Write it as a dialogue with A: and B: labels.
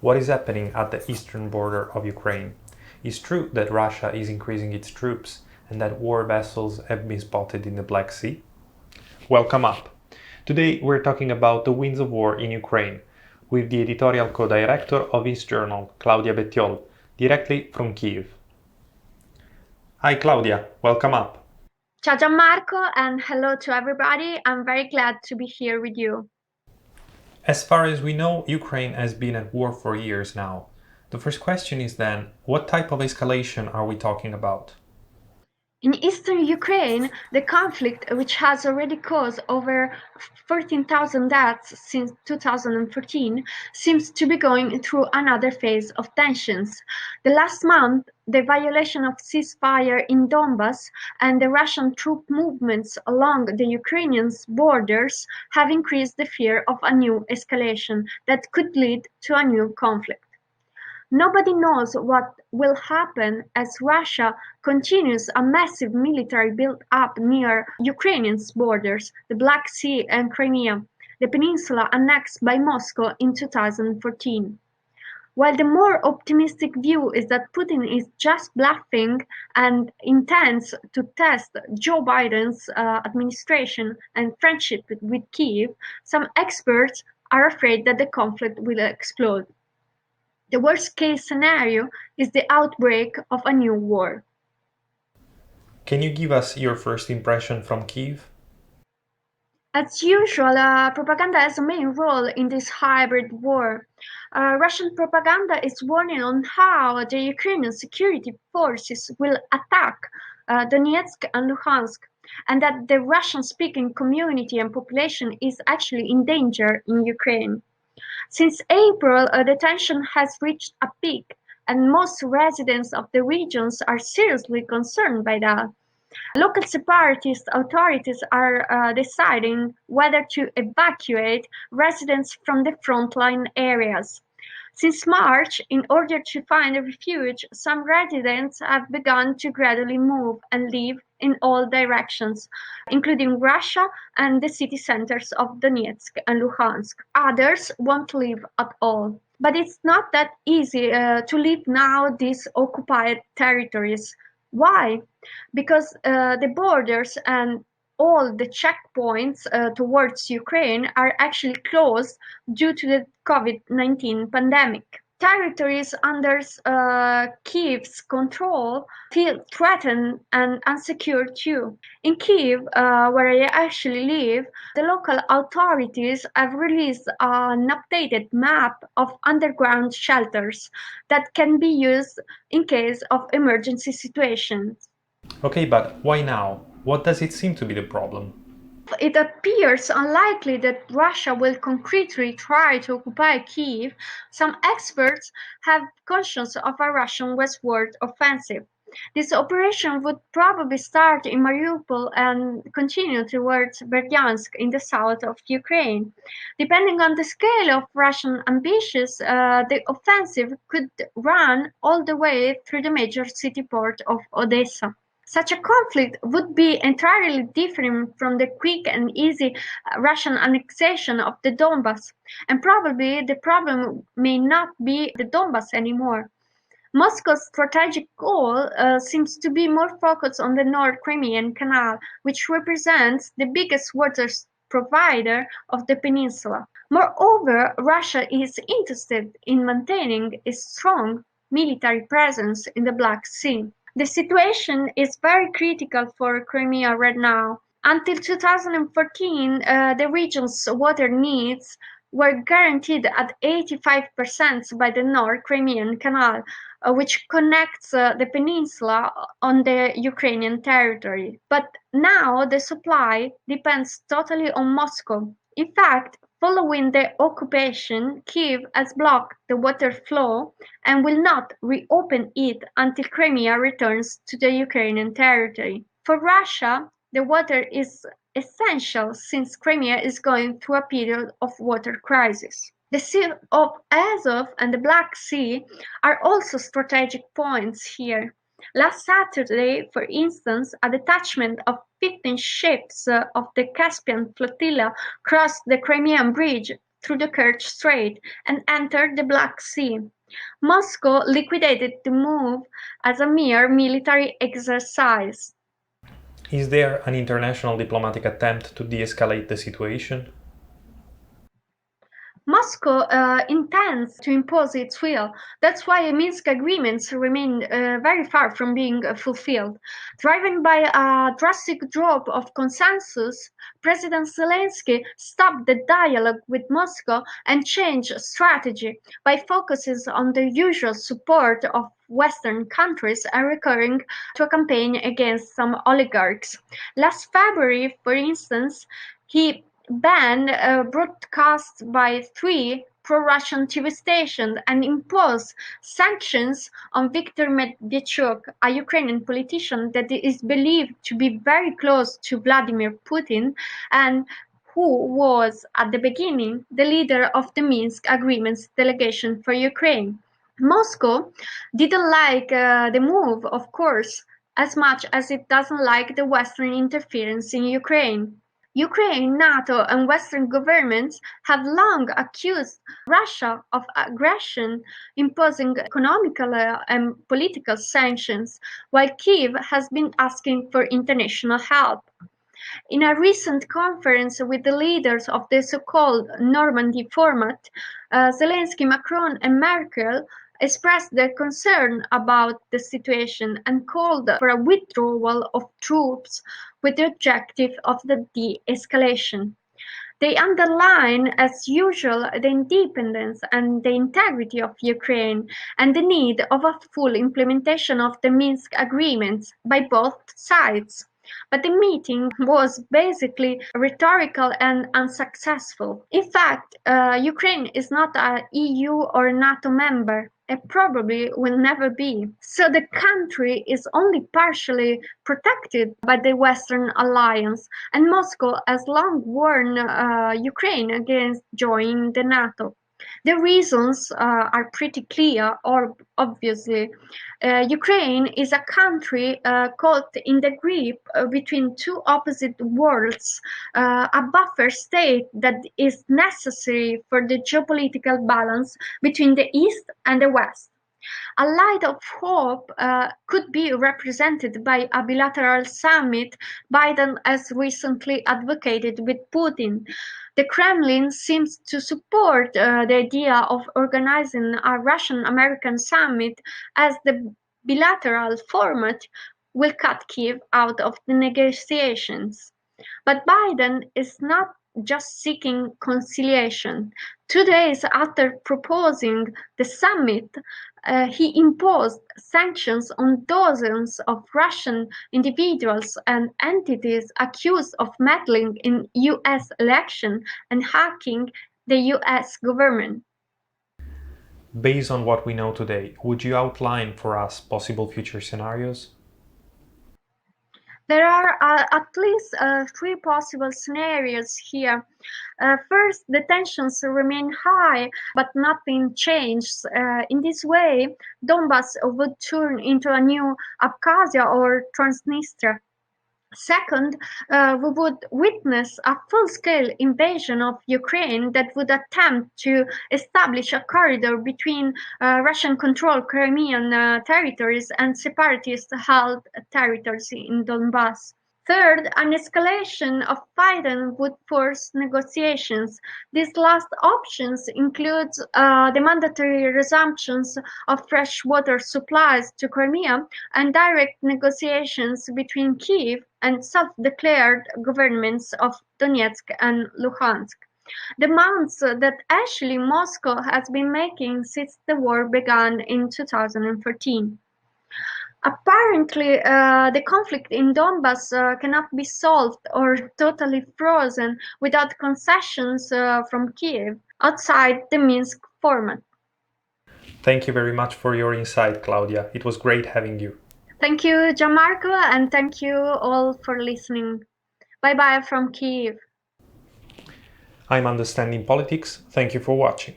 A: What is happening at the eastern border of Ukraine? It's true that Russia is increasing its troops and that war vessels have been spotted in the Black Sea. Welcome up! Today we're talking about the winds of war in Ukraine with the editorial co-director of his journal, Claudia Bettiol, directly from Kyiv. Hi Claudia, welcome up!
B: Ciao Gianmarco, and hello to everybody. I'm very glad to be here with you.
A: As far as we know, Ukraine has been at war for years now. The first question is then, what type of escalation are we talking about?
B: In eastern Ukraine, the conflict, which has already caused over 14,000 deaths since 2014, seems to be going through another phase of tensions. The last month, the violation of ceasefire in Donbas and the Russian troop movements along the Ukrainian borders have increased the fear of a new escalation that could lead to a new conflict. Nobody knows what will happen as Russia continues a massive military build-up near Ukraine's borders, the Black Sea and Crimea, the peninsula annexed by Moscow in 2014. While the more optimistic view is that Putin is just bluffing and intends to test Joe Biden's administration and friendship with Kyiv, some experts are afraid that the conflict will explode. The worst-case scenario is the outbreak of a new war.
A: Can you give us your first impression from Kyiv?
B: As usual, propaganda has a main role in this hybrid war. Russian propaganda is warning on how the Ukrainian security forces will attack Donetsk and Luhansk, and that the Russian-speaking community and population is actually in danger in Ukraine. Since April, the tension has reached a peak, and most residents of the regions are seriously concerned by that. Local separatist authorities are deciding whether to evacuate residents from the frontline areas. Since March, in order to find a refuge, some residents have begun to gradually move and leave in all directions, including Russia and the city centers of Donetsk and Luhansk. Others won't leave at all. But it's not that easy to leave now these occupied territories. Why? Because the borders and all the checkpoints towards Ukraine are actually closed due to the COVID-19 pandemic. Territories under Kyiv's control feel threatened and unsecure too. In Kyiv, where I actually live, the local authorities have released an updated map of underground shelters that can be used in case of emergency situations.
A: Okay, but why now? What does it seem to be the problem?
B: It appears unlikely that Russia will concretely try to occupy Kyiv. Some experts have cautions of a Russian westward offensive. This operation would probably start in Mariupol and continue towards Berdyansk in the south of Ukraine. Depending on the scale of Russian ambitions, the offensive could run all the way through the major city port of Odessa. Such a conflict would be entirely different from the quick and easy Russian annexation of the Donbas, and probably the problem may not be the Donbas anymore. Moscow's strategic goal seems to be more focused on the North Crimean Canal, which represents the biggest water provider of the peninsula. Moreover, Russia is interested in maintaining a strong military presence in the Black Sea. The situation is very critical for Crimea right now. Until 2014, the region's water needs were guaranteed at 85% by the North Crimean Canal, which connects the peninsula on the Ukrainian territory. But now the supply depends totally on Moscow. In fact, following the occupation, Kyiv has blocked the water flow and will not reopen it until Crimea returns to the Ukrainian territory. For Russia, the water is essential since Crimea is going through a period of water crisis. The Sea of Azov and the Black Sea are also strategic points here. Last Saturday, for instance, a detachment of 15 ships of the Caspian Flotilla crossed the Crimean Bridge through the Kerch Strait and entered the Black Sea. Moscow liquidated the move as a mere military exercise.
A: Is there an international diplomatic attempt to de-escalate the situation?
B: Moscow intends to impose its will. That's why Minsk agreements remain very far from being fulfilled. Driven by a drastic drop of consensus, President Zelensky stopped the dialogue with Moscow and changed strategy by focusing on the usual support of Western countries and recurring to a campaign against some oligarchs. Last February, for instance, he banned broadcasts by three pro-Russian TV stations and imposed sanctions on Viktor Medvedchuk, a Ukrainian politician that is believed to be very close to Vladimir Putin and who was at the beginning the leader of the Minsk Agreements delegation for Ukraine. Moscow didn't like the move, of course, as much as it doesn't like the Western interference in Ukraine. Ukraine, NATO and Western governments have long accused Russia of aggression, imposing economical and political sanctions, while Kyiv has been asking for international help. In a recent conference with the leaders of the so-called Normandy format, Zelensky, Macron and Merkel expressed their concern about the situation and called for a withdrawal of troops with the objective of the de-escalation. They underline, as usual, the independence and the integrity of Ukraine and the need of a full implementation of the Minsk agreements by both sides. But the meeting was basically rhetorical and unsuccessful. In fact, Ukraine is not an EU or NATO member. It probably will never be. So the country is only partially protected by the Western alliance, and Moscow has long warned Ukraine against joining the NATO. The reasons are pretty clear, or obviously. Ukraine is a country caught in the grip between two opposite worlds, a buffer state that is necessary for the geopolitical balance between the East and the West. A light of hope could be represented by a bilateral summit Biden has recently advocated with Putin. The Kremlin seems to support the idea of organizing a Russian-American summit as the bilateral format will cut Kyiv out of the negotiations. But Biden is not just seeking conciliation. 2 days after proposing the summit, he imposed sanctions on dozens of Russian individuals and entities accused of meddling in US elections and hacking the US government.
A: Based on what we know today, would you outline for us possible future scenarios?
B: There are at least three possible scenarios here. First, the tensions remain high, but nothing changes. In this way, Donbass would turn into a new Abkhazia or Transnistria. Second, we would witness a full-scale invasion of Ukraine that would attempt to establish a corridor between Russian-controlled Crimean territories and separatist-held territories in Donbass. Third, an escalation of fighting would force negotiations. These last options include the mandatory resumptions of fresh water supplies to Crimea and direct negotiations between Kyiv and self-declared governments of Donetsk and Luhansk. Demands that actually Moscow has been making since the war began in 2014. Apparently, the conflict in Donbass cannot be solved or totally frozen without concessions from Kyiv outside the Minsk format.
A: Thank you very much for your insight, Claudia. It was great having you.
B: Thank you, Gianmarco, and thank you all for listening. Bye bye from Kyiv.
A: I'm Understanding Politics. Thank you for watching.